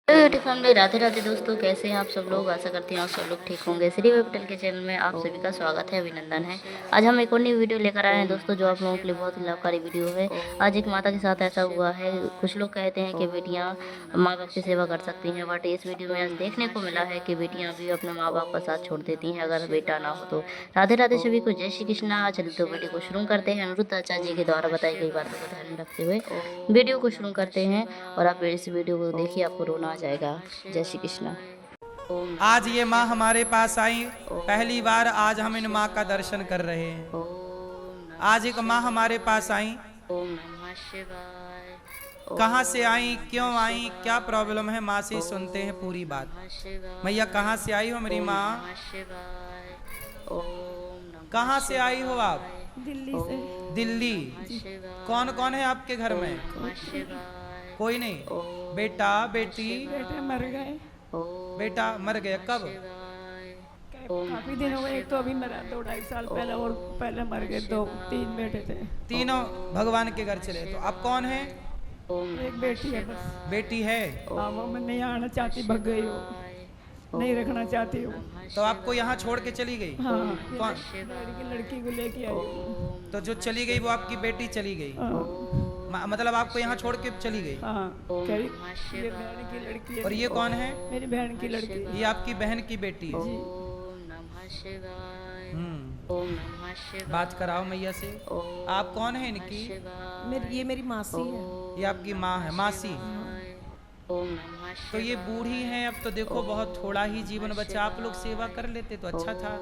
Beauty family, Radhe Radhe दोस्तों, कैसे हैं आप सब लोग। आशा करती हूँ आप सब लोग ठीक होंगे। श्री होटल के चैनल में आप सभी का स्वागत है, अभिनंदन है। आज हम एक और नई वीडियो लेकर आए हैं दोस्तों, जो आप लोगों के लिए बहुत ही लाभकारी वीडियो है। आज एक माता के साथ ऐसा हुआ है। कुछ लोग कहते हैं कि बेटियां माँ बाप की सेवा कर सकती हैं, बट इस वीडियो में आज देखने को मिला है कि बेटियां भी अपने माँ बाप का साथ छोड़ देती हैं अगर बेटा ना हो तो। राधे राधे सभी को, जय श्री कृष्णा। चलिए तो वीडियो को शुरू करते हैं। अनिरुद्ध आचार्य जी के द्वारा बताई गई बातों को ध्यान में रखते हुए वीडियो को शुरू करते हैं। और आप इस वीडियो को देखिए, आपको रोना आ जाएगा। जय श्री कृष्णा। आज ये माँ हमारे पास आई, पहली बार आज हम इन माँ का दर्शन कर रहे हैं। आज एक माँ हमारे पास आई। ओम नमः शिवाय। कहाँ से आई, क्यों आई, क्या प्रॉब्लम है, माँ से सुनते हैं पूरी बात। मैया कहाँ से आई हो मेरी माँ? कहाँ से आई हो आप? दिल्ली से। दिल्ली। कौन कौन है आपके घर में? कोई नहीं। बेटा बेटी? बेटे मर गए। बेटा मर गया, कब? काफी दिन हो गए। एक तो अभी मरा 2-2.5 साल पहले, और पहले मर गए 2-3 बेटे थे। तीनों भगवान के घर चले। तो अब कौन है? एक बेटी है बस। बेटी है। हाँ, वो मैं नहीं आना चाहती, भग गई हो, नहीं रखना चाहती हो। तो आपको यहाँ छोड़ के चली गई? हाँ, कौन? लड़की को लेके आई हूँ। तो जो चली गई वो आपकी बेटी चली गई? मतलब आपको यहाँ छोड़ के चली गई? हाँ, ये बहन की लड़की है। और ये कौन है? मेरी बहन की लड़की। ये आपकी बहन की बेटी है? जी। बात कराओ मैया से। आप कौन है इनकी? ये मेरी मासी है। ये आपकी माँ है, मासी। तो ये बूढ़ी हैं, अब तो देखो बहुत थोड़ा ही जीवन बचा, आप लोग सेवा कर लेते तो अच्छा था।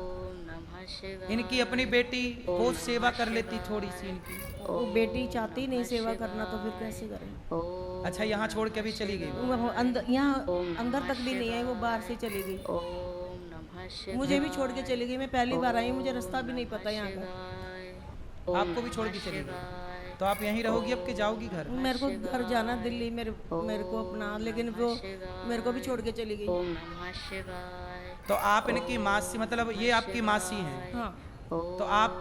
इनकी अपनी बेटी वो सेवा कर लेती थोड़ी सी इनकी। वो बेटी चाहती नहीं सेवा करना, तो फिर कैसे करें? अच्छा, यहाँ छोड़ के भी चली गई? वो यहाँ अंदर तक भी नहीं आई, वो बाहर से चली गई। मुझे भी छोड़ के चली गई। मैं पहली बार आई, मुझे रास्ता भी नहीं पता यहाँ का। आपको भी छोड़ के चली गई? तो आप यहीं रहोगी अब के जाओगी घर? मेरे को घर जाना दिल्ली, मेरे को अपना, लेकिन वो मेरे को भी छोड़ के चली गई। तो आप इनकी मासी, मतलब ये आपकी मासी हैं? हाँ। तो आप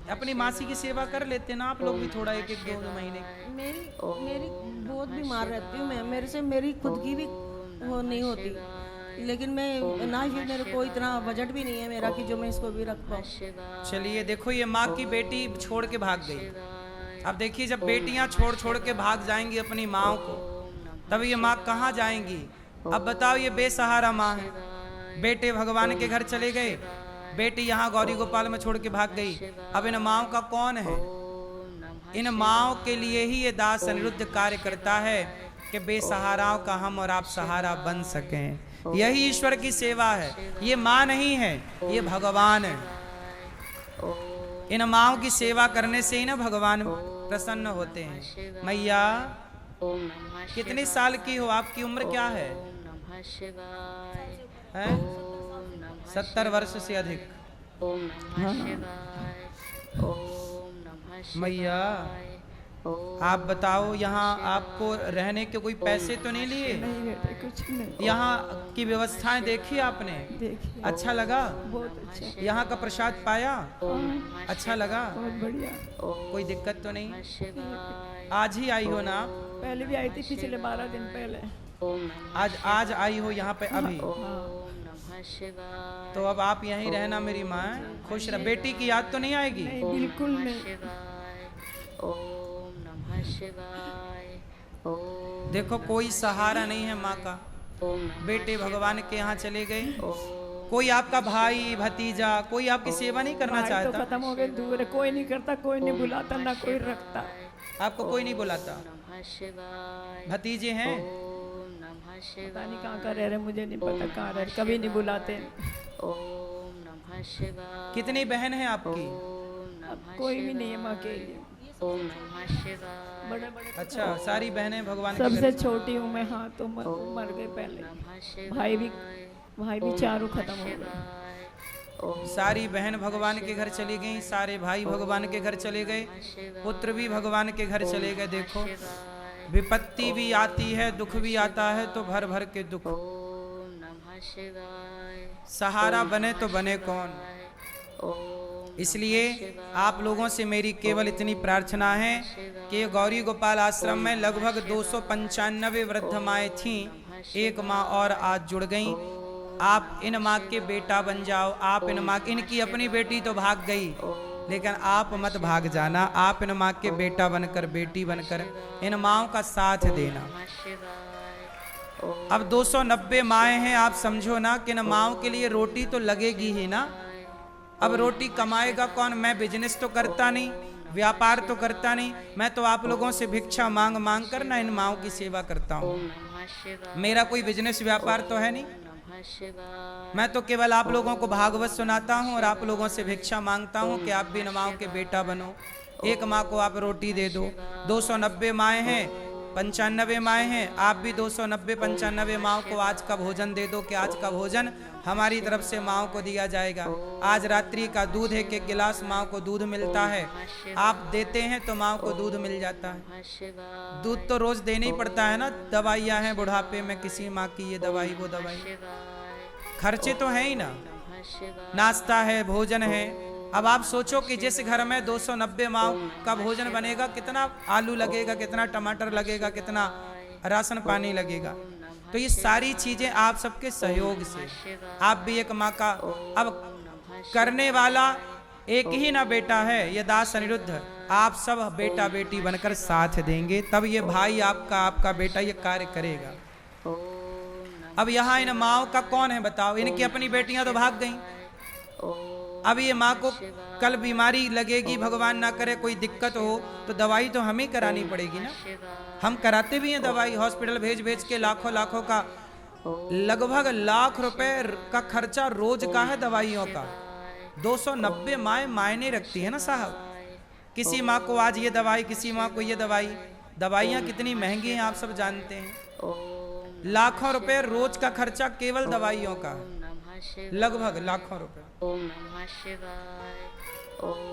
अपनी मासी की सेवा कर लेते ना आप लोग भी थोड़ा, 1-2 महीने। मेरी बहुत बीमार रहती हूँ मैं, मेरे से मेरी खुद की भी वो नहीं होती, लेकिन मैं ना ही मेरे को इतना बजट भी नहीं है मेरा कि जो मैं इसको भी रख पाऊँ। चलिए देखो, ये माँ की बेटी छोड़ के भाग गई। अब देखिए, जब बेटियां छोड़ के भाग जाएंगी अपनी माँ को, तब ये माँ कहाँ जाएंगी? अब बताओ, ये बेसहारा माँ है। बेटे भगवान के घर चले गए, बेटी यहाँ गौरी गोपाल में छोड़ के भाग गई। अब इन माँओं का कौन है? इन माँओं के लिए ही ये दास अनिरुद्ध कार्य करता है कि बेसहाराओं का हम और आप सहारा बन सकें। यही ईश्वर की सेवा है। ये माँ नहीं है, ये भगवान है। इन माँओं की सेवा करने से ही ना भगवान प्रसन्न होते हैं। मैया कितने साल की हो? आपकी उम्र क्या है? 70 वर्ष से अधिक। मैया आप बताओ, यहाँ आपको रहने के कोई पैसे तो नहीं लिए? नहीं बेटे, कुछ नहीं। यहाँ की व्यवस्थाएं देखी आपने? देखिए, अच्छा लगा? बहुत अच्छा। यहाँ का प्रसाद पाया? अच्छा लगा? बहुत बढ़िया। कोई दिक्कत तो नहीं? आज ही आई हो ना आप? पहले भी आई थी, पिछले 12 दिन पहले। आज आई हो यहाँ पे अभी? हाँ। तो अब आप यहीं रहना मेरी माँ, खुश रह। बेटी की याद तो नहीं आएगी? नहीं, बिल्कुल नहीं। देखो, कोई सहारा नहीं है माँ का। बेटे भगवान के यहाँ चले गए, कोई आपका भाई भतीजा कोई आपकी सेवा नहीं करना भाई चाहता? तो खत्म हो गए, दूर है, कोई नहीं करता, कोई नहीं बुलाता, ना कोई रखता। आपको कोई नहीं बुलाता? भतीजे हैं? पता नहीं कहाँ का रह रहे, मुझे नहीं पता कहाँ रह रहे, कभी नहीं बुलाते। कितनी बहन है आपकी? अब कोई भी नहीं है, मैं अकेली हूँ। बड़े बड़े। अच्छा, सारी बहनें भगवान के सबसे घर। छोटी हूँ मैं। हाँ, तो मर गए पहले। भाई भी चारों खत्म हो गए। सारी बहन भगवान के घर चली गई, सारे भाई भगवान के घर चले गए, पुत्र भी भगवान के घर चले गए। देखो, विपत्ति भी आती है, दुख भी आता है, तो भर भर के दुख। सहारा बने तो बने कौन? इसलिए आप लोगों से मेरी केवल इतनी प्रार्थना है कि गौरी गोपाल आश्रम में लगभग 295 वृद्ध माएँ थीं, एक माँ और आज जुड़ गई। आप इन माँ के बेटा बन जाओ। आप इन माँ, इनकी अपनी बेटी तो भाग गई, लेकिन आप मत भाग जाना। आप इन माँ के बेटा बनकर, बेटी बनकर इन माँओं का साथ देना। अब 290 माएँ हैं, आप समझो ना कि इन माँओं के लिए रोटी तो लगेगी ही ना। अब रोटी कमाएगा कौन? मैं बिजनेस तो करता नहीं, व्यापार तो करता नहीं, मैं तो आप लोगों से भिक्षा मांग मांग कर ना इन माँओं की सेवा करता हूँ। मेरा कोई बिजनेस व्यापार तो है नहीं, मैं तो केवल आप लोगों को भागवत सुनाता हूँ और आप लोगों से भिक्षा मांगता हूँ कि आप भी इन माँओं के बेटा बनो। एक माँ को आप रोटी दे दो। 290 माएँ हैं, 95 माएँ हैं, आप भी 290 95 माँओं को आज का भोजन दे दो कि आज का भोजन हमारी तरफ से माँओं को दिया जाएगा। आज रात्रि का दूध एक एक गिलास माँओं को दूध मिलता है, आप देते हैं तो माँओं को दूध मिल जाता है। दूध तो रोज देना ही पड़ता है ना। दवाइयाँ हैं बुढ़ापे में, किसी माँ की ये दवाई वो दवाई, खर्चे तो हैं ही ना। नाश्ता है, भोजन है। अब आप सोचो कि जिस घर में 290 माँ का भोजन बनेगा, कितना आलू लगेगा, कितना टमाटर लगेगा, कितना राशन पानी लगेगा। तो ये सारी चीजें आप सबके सहयोग से, आप भी एक माँ का, अब करने वाला एक ही ना बेटा है, ये दास अनिरुद्ध, आप सब बेटा बेटी बनकर साथ देंगे, तब ये भाई आपका, आपका बेटा ये कार्य करेगा। अब यहाँ इन माँओं का कौन है बताओ? इनकी अपनी बेटियां तो भाग गईं। अब ये माँ को कल बीमारी लगेगी, भगवान ना करे कोई दिक्कत हो, तो दवाई तो हमें करानी पड़ेगी ना। हम कराते भी हैं दवाई, हॉस्पिटल भेज भेज के लाखों लाखों का, लगभग लाख रुपए का खर्चा रोज का है दवाइयों का। 290 माएँ मायने रखती है ना साहब। किसी माँ को आज ये दवाई, किसी माँ को ये दवाई। दवाइयाँ कितनी महंगी हैं आप सब जानते हैं। लाखों रुपए रोज का खर्चा केवल दवाइयों का, लगभग लाखों रुपए।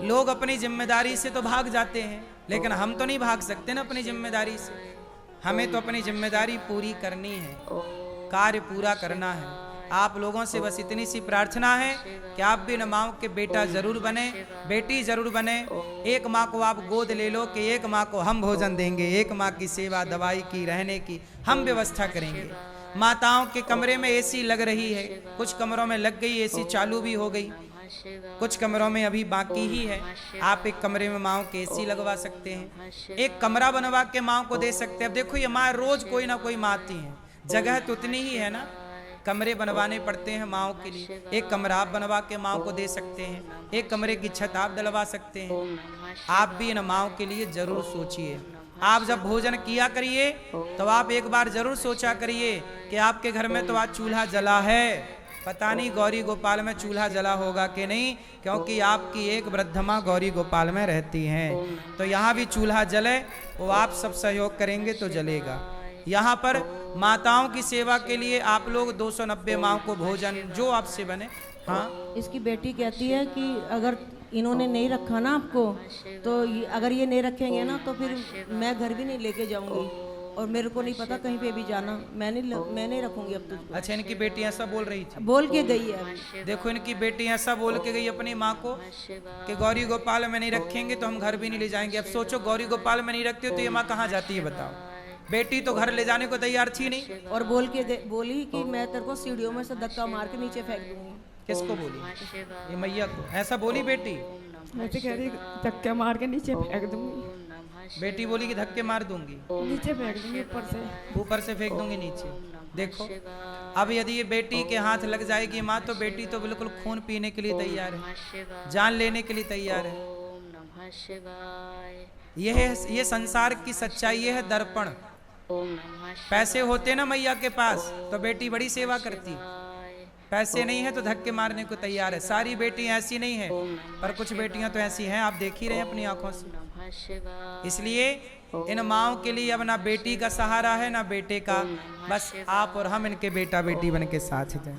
लोग अपनी जिम्मेदारी से तो भाग जाते हैं, लेकिन हम तो नहीं भाग सकते ना अपनी जिम्मेदारी से। हमें तो अपनी जिम्मेदारी पूरी करनी है, कार्य पूरा करना है। आप लोगों से बस इतनी सी प्रार्थना है कि आप भी इन माँओं के बेटा जरूर बने, बेटी जरूर बने। एक माँ को आप गोद ले लो कि एक माँ को हम भोजन देंगे, एक माँ की सेवा, दवाई की, रहने की हम व्यवस्था करेंगे। माताओं के कमरे में एसी लग रही है, कुछ कमरों में लग गई एसी, चालू भी हो गई, कुछ कमरों में अभी बाकी ही है। आप एक कमरे में माँओं के एसी लगवा सकते हैं, एक कमरा बनवा के माँ को दे सकते हैं। अब देखो ये माँ रोज कोई ना कोई माँ आती है, जगह तो उतनी ही है ना, कमरे बनवाने पड़ते हैं माँओं के लिए। एक कमरा आप बनवा के माँ को दे सकते हैं, एक कमरे की छत आप डलवा सकते हैं। आप भी इन माँओं के लिए जरूर सोचिए। आप जब भोजन किया करिए तो आप एक बार जरूर सोचा करिए कि आपके घर में तो आज चूल्हा जला है, पता नहीं गौरी गोपाल में चूल्हा जला होगा कि नहीं, क्योंकि आपकी एक वृद्ध माँ गौरी गोपाल में रहती हैं। तो यहाँ भी चूल्हा जले, वो आप सब सहयोग करेंगे तो जलेगा। यहाँ पर माताओं की सेवा के लिए आप लोग 290 माँ को भोजन जो आपसे बने। हाँ, इसकी बेटी कहती है कि अगर इन्होंने नहीं रखा ना आपको, तो अगर ये नहीं रखेंगे ना तो फिर मैं घर भी नहीं लेके जाऊंगी, और मेरे को नहीं पता कहीं पे भी जाना, मैं नहीं रखूंगी अब तुझको। अच्छा, इनकी बेटी ऐसा बोल रही थी? बोल के गई है। देखो, इनकी बेटी ऐसा बोल के गई अपनी माँ को कि गौरी गोपाल में नहीं रखेंगे तो हम घर भी नहीं ले जाएंगे। अब सोचो, गौरी गोपाल में नहीं रखते हो तो ये माँ कहाँ जाती है बताओ? बेटी तो घर ले जाने को तैयार थी नहीं, और बोली कि मैं तेरे को सीढ़ियों में से धक्का मार के नीचे फेंक दूंगी। किसको बोली? ये मैया को ऐसा बोली बेटी? ऐसे कह रही धक्के मार के नीचे फेंक दूंगी। बेटी बोली कि धक्के मार दूंगी, नीचे फेंक दूंगी, ऊपर से फेंक दूंगी नीचे। देखो, अब यदि ये बेटी के हाथ लग जाएगी माँ, तो बेटी तो बिल्कुल खून पीने के लिए तैयार है, जान लेने के लिए तैयार है। ये संसार की सच्चाई, ये है दर्पण। पैसे होते ना मैया के पास तो बेटी बड़ी सेवा करती, पैसे नहीं है तो धक्के मारने को तैयार है। सारी बेटियां ऐसी नहीं है, पर कुछ बेटियां तो ऐसी हैं, आप देख ही रहे हैं अपनी आंखों से। इसलिए इन माँओं के लिए अब ना बेटी का सहारा है ना बेटे का, बस आप और हम इनके बेटा बेटी बन के साथ दें।